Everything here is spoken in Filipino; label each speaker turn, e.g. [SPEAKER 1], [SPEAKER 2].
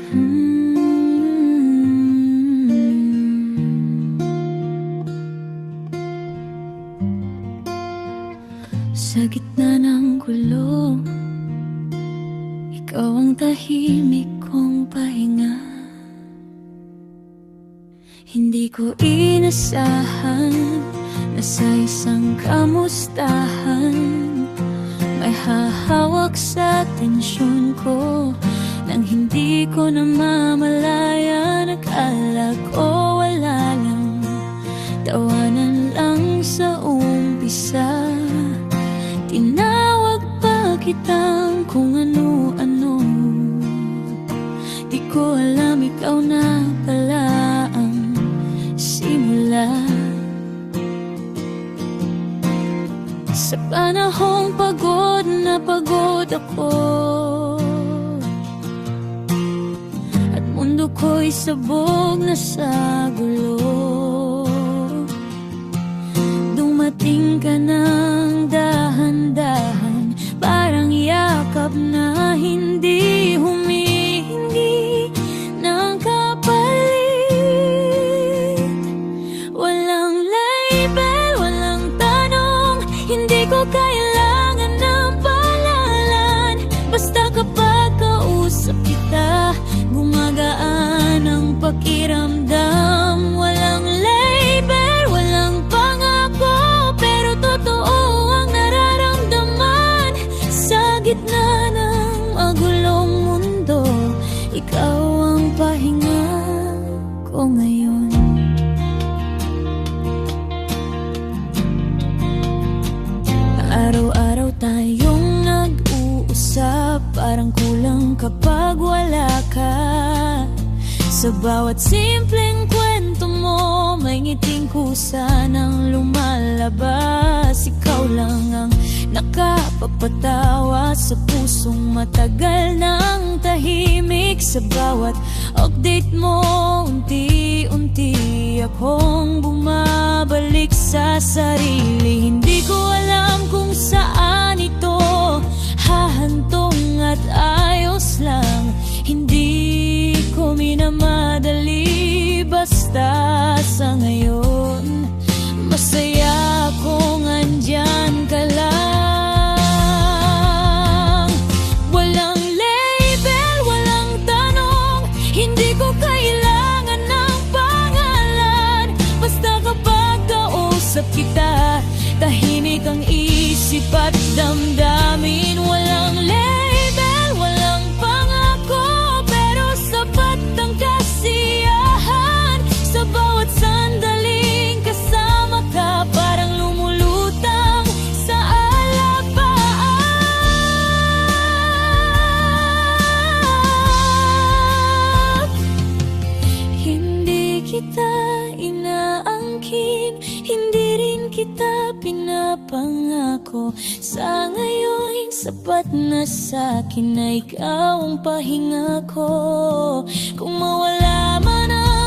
[SPEAKER 1] Sa gitna ng gulo, ikaw ang tahimik kong pahinga. Hindi ko inasahan na sa isang kamustahan may hahawak sa tensyon ko. Nang hindi ko namamalayan, akala ko wala lang, tawanan lang sa umpisa. Tinawag pa kitang kung ano-ano, di ko alam ikaw na pala ang simula. Sa panahong pagod na pagod ako at mundo ko'y sabog na sa gulo, dumating ka ng dahan-dahan, parang yakap na hindi humihingi ng kapalit. Walang label, walang tanong, hindi ko kailangan ng pangalan. Basta kapag kausap kita, gumagaan ang pakiramdam. Walang label, walang pangako, pero totoo ang nararamdaman. Sa gitna ng magulong mundo, ikaw ang pahinga ko ngayon. Araw-araw tayong nag-uusap, parang kulang kapag wala ka. Sa bawat simpleng kwento mo, may ngiting kusa nang lumalabas. Ikaw lang ang nakapapatawa sa pusong matagal ng tahimik. Sa bawat update mo, unti-unti akong bumabalik sa sarili. Hindi ko alam kung saan ito hahantong at ayos lang. Hindi ko minamadali, basta sa ngayon masaya kung andyan ka lang. Walang label, walang tanong, hindi ko kailangan ng pangalan. Basta kapag kausap kita, tahimik ang isip at damdamin. Walang label, walang pangako, pero sapat ang kasiyahan. Sa bawat sandaling kasama ka, parang lumulutang sa alapaap. Hindi kita inaangkin, hindi rin kita pinapangako. Sa ngayon, sapat na sa'kin na ikaw ang pahinga ko. Kung mawala man ang